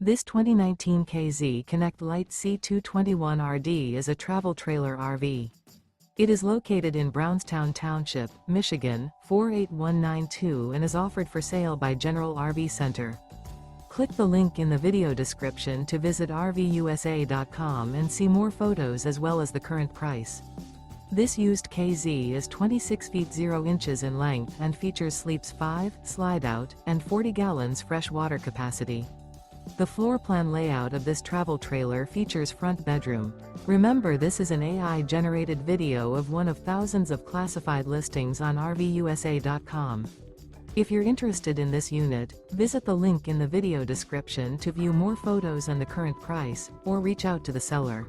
This 2019 K-Z Connect Lite C221RD is a travel trailer RV. It is located in Brownstown Township, Michigan, 48192 and is offered for sale by General RV Center. Click the link in the video description to visit RVUSA.com and see more photos as well as the current price. This used K-Z is 26 feet 0 inches in length and features sleeps 5, slide-out, and 40 gallons fresh water capacity. The floor plan layout of this travel trailer features front bedroom. Remember, this is an AI-generated video of one of thousands of classified listings on RVUSA.com. If you're interested in this unit, visit the link in the video description to view more photos and the current price, or reach out to the seller.